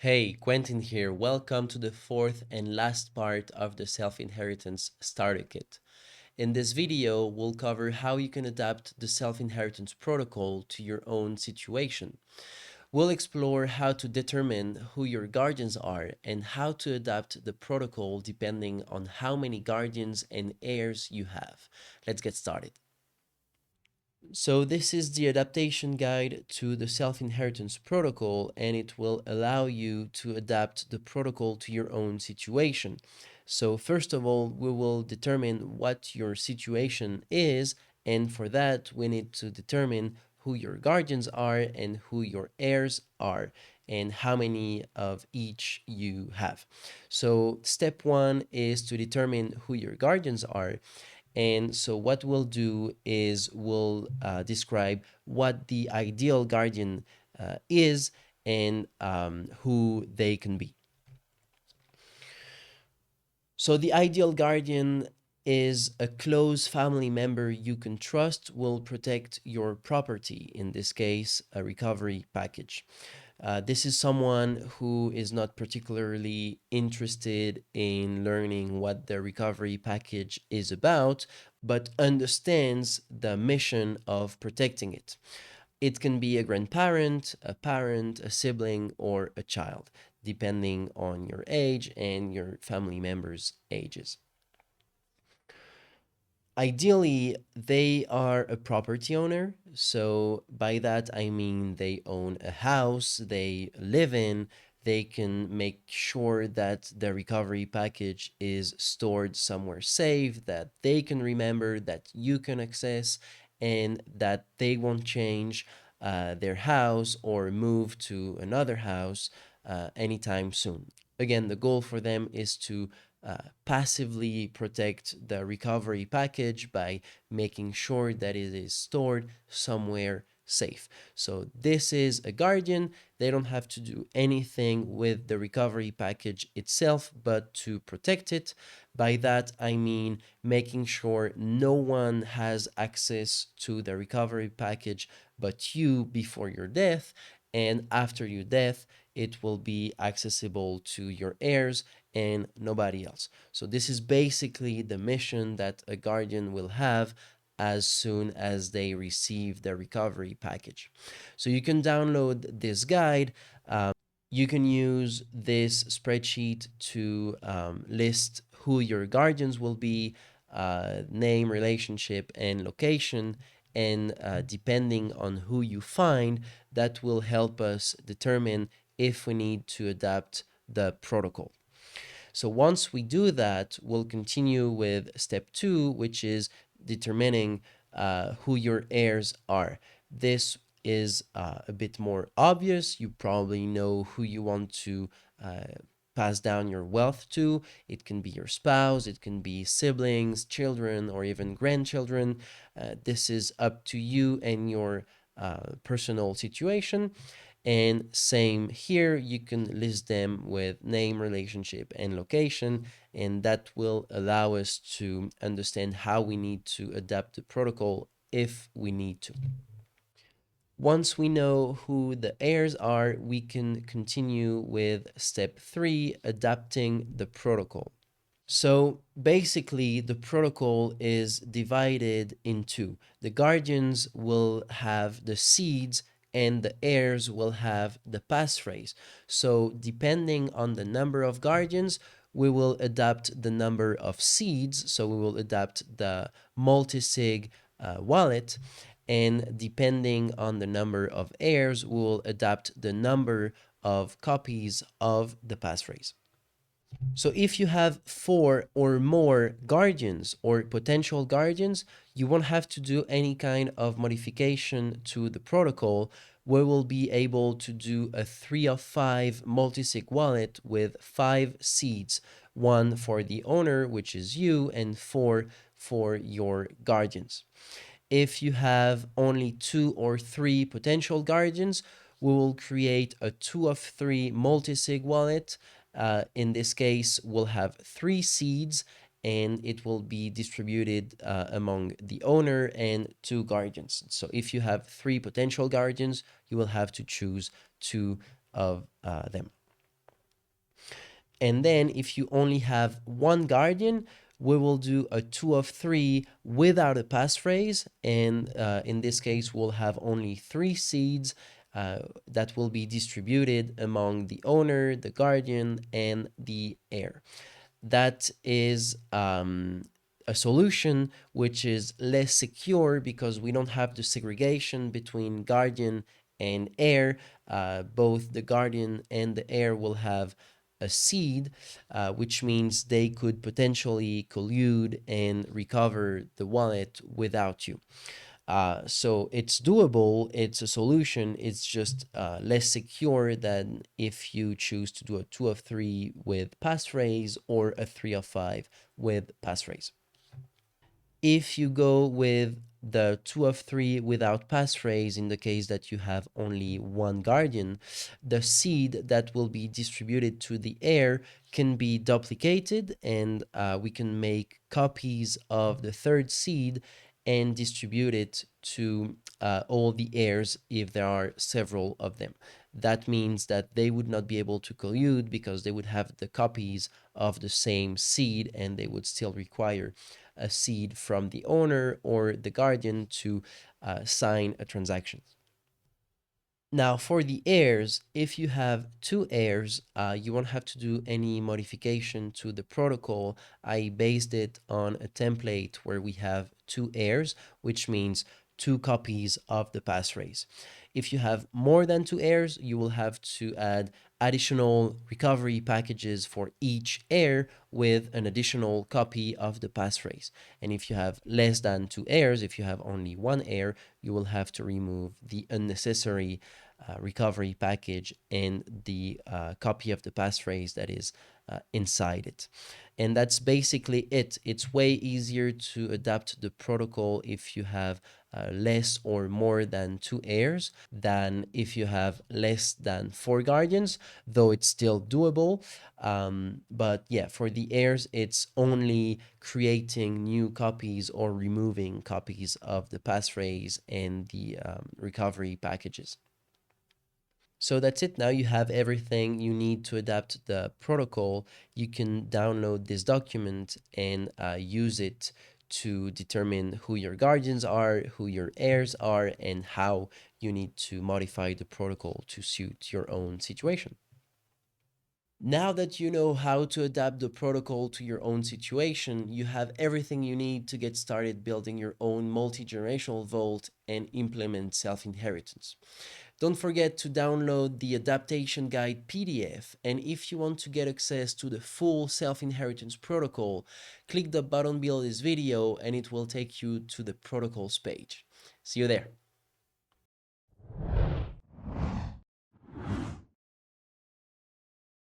Hey, Quentin here. Welcome to the fourth and last part of the Self-Inheritance Starter Kit. In this video, we'll cover how you can adapt the self-inheritance protocol to your own situation. We'll explore how to determine who your guardians are and how to adapt the protocol depending on how many guardians and heirs you have. Let's get started. So this is the adaptation guide to the self-inheritance protocol, and it will allow you to adapt the protocol to your own situation. So first of all, we will determine what your situation is, and for that, we need to determine who your guardians are and who your heirs are and how many of each you have. So step one is to determine who your guardians are. And so what we'll do is we'll describe what the ideal guardian is and who they can be. So the ideal guardian is a close family member you can trust will protect your property, in this case, a recovery package. This is someone who is not particularly interested in learning what the recovery package is about, but understands the mission of protecting it. It can be a grandparent, a parent, a sibling, or a child, depending on your age and your family members' ages. Ideally, they are a property owner. So, by that, I mean they own a house they live in. They can make sure that the recovery package is stored somewhere safe, that they can remember, that you can access, and that they won't change their house or move to another house anytime soon. Again, the goal for them is to passively protect the recovery package by making sure that it is stored somewhere safe. So this is a guardian. They don't have to do anything with the recovery package itself, but to protect it. By that, I mean making sure no one has access to the recovery package but you before your death. And after your death, it will be accessible to your heirs and nobody else. So this is basically the mission that a guardian will have as soon as they receive the recovery package. So you can download this guide. You can use this spreadsheet to list who your guardians will be, name, relationship, and location. And depending on who you find, that will help us determine if we need to adapt the protocol. So once we do that, we'll continue with step two, which is determining who your heirs are. This is a bit more obvious. You probably know who you want to pass down your wealth to. It can be your spouse, it can be siblings, children, or even grandchildren. This is up to you and your personal situation. And same here, you can list them with name, relationship, and location, and that will allow us to understand how we need to adapt the protocol if we need to. Once we know who the heirs are, we can continue with step three, adapting the protocol. So basically, the protocol is divided in two. The guardians will have the seeds and the heirs will have the passphrase. So depending on the number of guardians, we will adapt the number of seeds. So we will adapt the multi-sig wallet. And depending on the number of heirs, we will adapt the number of copies of the passphrase. So if you have four or more guardians or potential guardians, you won't have to do any kind of modification to the protocol. We will be able to do a 3 of 5 multisig wallet with 5 seeds, one for the owner, which is you, and 4 for your guardians. If you have only 2 or 3 potential guardians, we will create a 2 of 3 multisig wallet. In this case, we'll have 3 seeds and it will be distributed among the owner and 2 guardians. So if you have 3 potential guardians, you will have to choose 2 of them. And then if you only have one guardian, we will do a 2 of 3 without a passphrase. And in this case, we'll have only 3 seeds that will be distributed among the owner, the guardian, and the heir. That is a solution which is less secure because we don't have the segregation between guardian and heir. Both the guardian and the heir will have a seed, which means they could potentially collude and recover the wallet without you. So it's doable, it's a solution, it's just less secure than if you choose to do a 2 of 3 with passphrase or a 3 of 5 with passphrase. If you go with the 2 of 3 without passphrase, in the case that you have only one guardian, the seed that will be distributed to the heir can be duplicated, and we can make copies of the third seed and distribute it to all the heirs if there are several of them. That means that they would not be able to collude because they would have the copies of the same seed, and they would still require a seed from the owner or the guardian to sign a transaction. Now, for the heirs, if you have 2 heirs, you won't have to do any modification to the protocol. I based it on a template where we have 2 heirs, which means 2 copies of the passphrase. If you have more than 2 heirs, you will have to add additional recovery packages for each heir with an additional copy of the passphrase. And if you have less than 2 heirs, if you have only one heir, you will have to remove the unnecessary recovery package and the copy of the passphrase that is inside it. And that's basically it. It's way easier to adapt the protocol if you have less or more than 2 heirs than if you have less than 4 guardians, though it's still doable. But yeah, for the heirs, it's only creating new copies or removing copies of the passphrase and the recovery packages. So that's it. Now you have everything you need to adapt the protocol. You can download this document and use it to determine who your guardians are, who your heirs are, and how you need to modify the protocol to suit your own situation. Now that you know how to adapt the protocol to your own situation, you have everything you need to get started building your own multi-generational vault and implement self-inheritance. Don't forget to download the adaptation guide PDF, and if you want to get access to the full self-inheritance protocol, click the button below this video and it will take you to the protocols page. See you there.